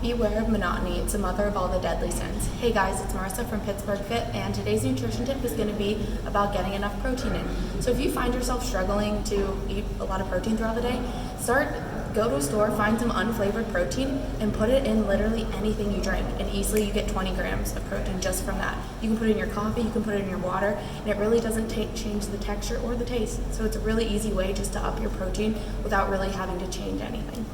Beware of monotony, it's the mother of all the deadly sins. Hey guys, it's Marissa from Pittsburgh Fit, and today's nutrition tip is going to be about getting enough protein in. So if you find yourself struggling to eat a lot of protein throughout the day, go to a store, find some unflavored protein, and put it in literally anything you drink. And easily you get 20 grams of protein just from that. You can put it in your coffee, you can put it in your water, and it really doesn't change the texture or the taste. So it's a really easy way just to up your protein without really having to change anything.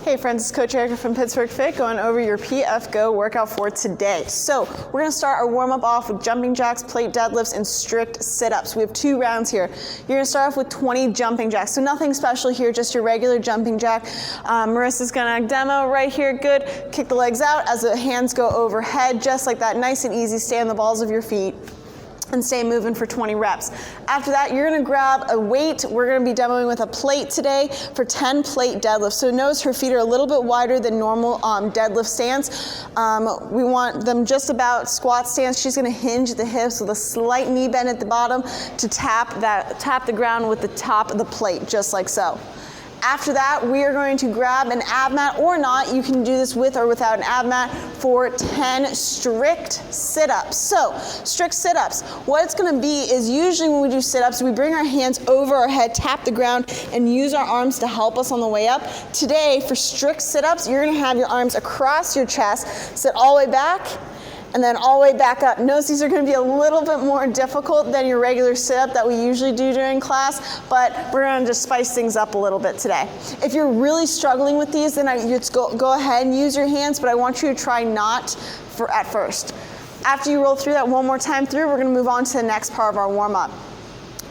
Hey friends, it's Coach Erica from Pittsburgh Fit going over your PF Go workout for today. So we're going to start our warm-up off with jumping jacks, plate deadlifts, and strict sit-ups. We have 2 rounds here. You're going to start off with 20 jumping jacks. So nothing special here, just your regular jumping jack. Marissa's going to demo right here. Good. Kick the legs out as the hands go overhead, just like that. Nice and easy. Stay on the balls of your feet and stay moving for 20 reps. After that, you're gonna grab a weight. We're gonna be demoing with a plate today for 10 plate deadlifts. So notice her feet are a little bit wider than normal deadlift stance. We want them just about squat stance. She's gonna hinge at the hips with a slight knee bend at the bottom to tap the ground with the top of the plate, just like so. After that, we are going to grab an ab mat or not. You can do this with or without an ab mat for 10 strict sit-ups. So, strict sit-ups. What it's going to be is usually when we do sit-ups, we bring our hands over our head, tap the ground, and use our arms to help us on the way up. Today, for strict sit-ups, you're going to have your arms across your chest, sit all the way back, and then all the way back up. Notice these are going to be a little bit more difficult than your regular sit-up that we usually do during class, but we're going to just spice things up a little bit today. If you're really struggling with these, then just go ahead and use your hands, but I want you to try not at first. After you roll through that one more time through, we're going to move on to the next part of our warm-up.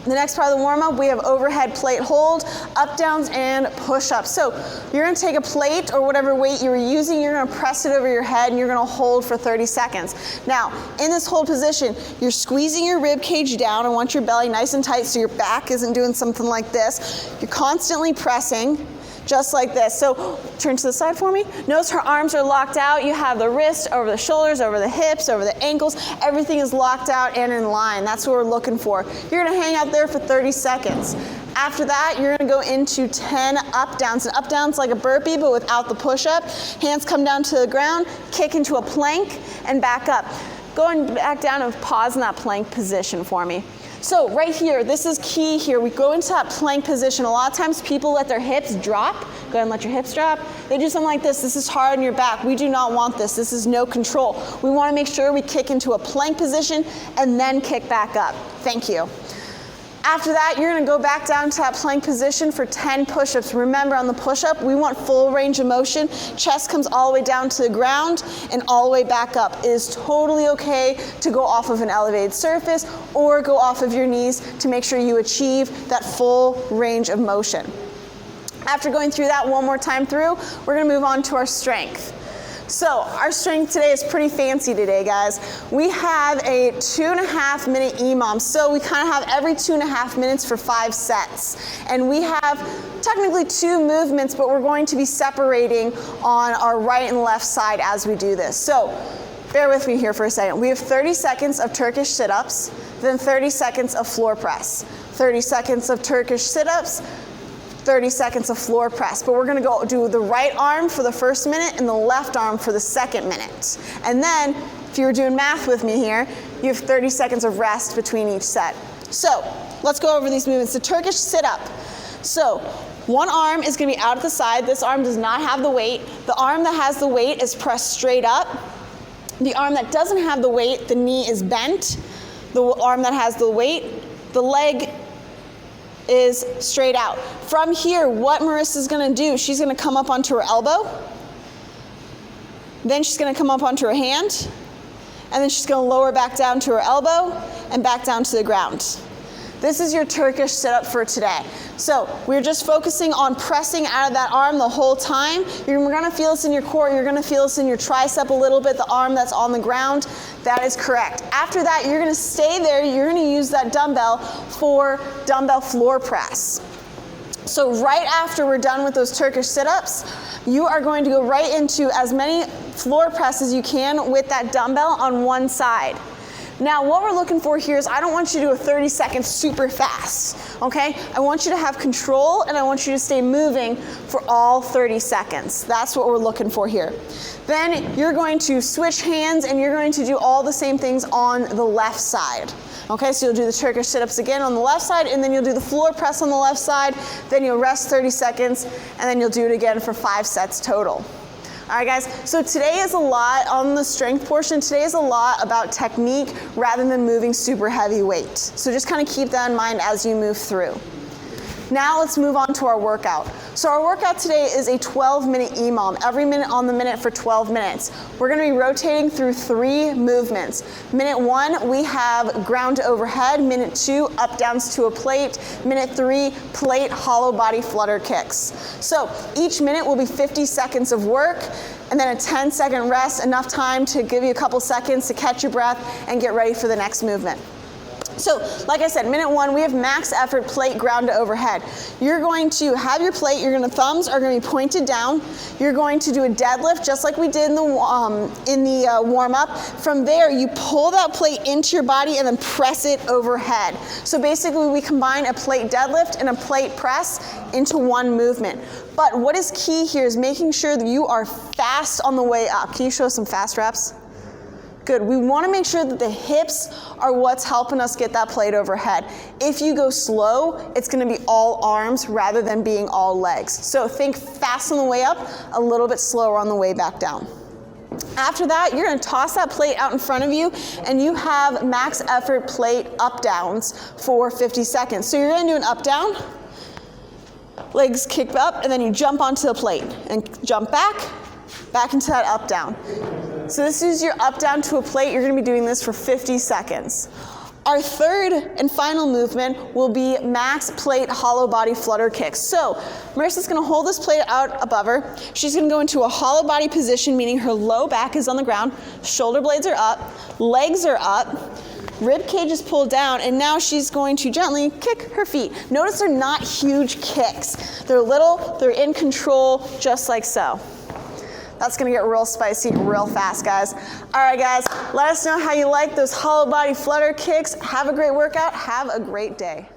The next part of the warm-up, we have overhead plate hold, up downs, and push-ups. So you're going to take a plate or whatever weight you were using, you're going to press it over your head, and you're going to hold for 30 seconds. Now, in this hold position, you're squeezing your rib cage down. I want your belly nice and tight so your back isn't doing something like this. You're constantly pressing, just like this. So turn to the side for me. Notice her arms are locked out. You have the wrists over the shoulders, over the hips, over the ankles. Everything is locked out and in line. That's what we're looking for. You're gonna hang out there for 30 seconds. After that, you're gonna go into 10 up downs. An up down's like a burpee, but without the push-up. Hands come down to the ground, kick into a plank, and back up. Going back down and pause in that plank position for me. So right here, this is key here. We go into that plank position. A lot of times people let their hips drop. Go ahead and let your hips drop. They do something like this. This is hard on your back. We do not want this. This is no control. We want to make sure we kick into a plank position and then kick back up. Thank you. After that, you're going to go back down to that plank position for 10 push-ups. Remember, on the push-up, we want full range of motion. Chest comes all the way down to the ground and all the way back up. It is totally okay to go off of an elevated surface or go off of your knees to make sure you achieve that full range of motion. After going through that one more time through, we're going to move on to our strength. So our strength today is pretty fancy today, guys. We have a 2.5 minute EMOM. So we kind of have every 2.5 minutes for 5 sets. And we have technically 2 movements, but we're going to be separating on our right and left side as we do this. So bear with me here for a second. We have 30 seconds of Turkish sit-ups, then 30 seconds of floor press, 30 seconds of Turkish sit-ups, 30 seconds of floor press, but we're gonna go do the right arm for the first minute and the left arm for the second minute. And then, if you were doing math with me here, you have 30 seconds of rest between each set. So, let's go over these movements. The Turkish sit-up. So, one arm is gonna be out at the side. This arm does not have the weight. The arm that has the weight is pressed straight up. The arm that doesn't have the weight, the knee is bent. The arm that has the weight, the leg is straight out. From here, what Marissa's gonna do, she's gonna come up onto her elbow, then she's gonna come up onto her hand, and then she's gonna lower back down to her elbow and back down to the ground. This is your Turkish sit-up for today. So we're just focusing on pressing out of that arm the whole time. You're gonna feel this in your core, you're gonna feel this in your tricep a little bit, the arm that's on the ground. That is correct. After that, you're gonna stay there, you're gonna use that dumbbell for dumbbell floor press. So right after we're done with those Turkish sit-ups, you are going to go right into as many floor presses as you can with that dumbbell on one side. Now what we're looking for here is I don't want you to do a 30 seconds super fast, okay? I want you to have control and I want you to stay moving for all 30 seconds. That's what we're looking for here. Then you're going to switch hands and you're going to do all the same things on the left side. Okay, so you'll do the Turkish sit-ups again on the left side, and then you'll do the floor press on the left side, then you'll rest 30 seconds, and then you'll do it again for 5 sets total. All right, guys, so today is a lot on the strength portion. Today is a lot about technique rather than moving super heavy weight. So just kind of keep that in mind as you move through. Now let's move on to our workout. So our workout today is a 12-minute EMOM, every minute on the minute for 12 minutes. We're gonna be rotating through 3 movements. Minute 1, we have ground to overhead. Minute 2, up downs to a plate. Minute 3, plate hollow body flutter kicks. So each minute will be 50 seconds of work and then a 10-second rest, enough time to give you a couple seconds to catch your breath and get ready for the next movement. So, like I said, minute 1, we have max effort plate ground to overhead. You're going to have your plate, thumbs are going to be pointed down. You're going to do a deadlift just like we did in the warm-up. From there, you pull that plate into your body and then press it overhead. So basically, we combine a plate deadlift and a plate press into one movement. But what is key here is making sure that you are fast on the way up. Can you show us some fast reps? Good. We want to make sure that the hips are what's helping us get that plate overhead. If you go slow, it's going to be all arms rather than being all legs. So think fast on the way up, a little bit slower on the way back down. After that, you're going to toss that plate out in front of you and you have max effort plate up downs for 50 seconds. So you're going to do an up down, legs kick up, and then you jump onto the plate and jump back into that up down. So this is your up down to a plate. You're going to be doing this for 50 seconds. Our third and final movement will be max plate hollow body flutter kicks. So Marissa's going to hold this plate out above her. She's going to go into a hollow body position, meaning her low back is on the ground, shoulder blades are up, legs are up, rib cage is pulled down, and now she's going to gently kick her feet. Notice they're not huge kicks. They're little, they're in control, just like so. That's gonna get real spicy real fast, guys. All right, guys, let us know how you like those hollow body flutter kicks. Have a great workout, have a great day.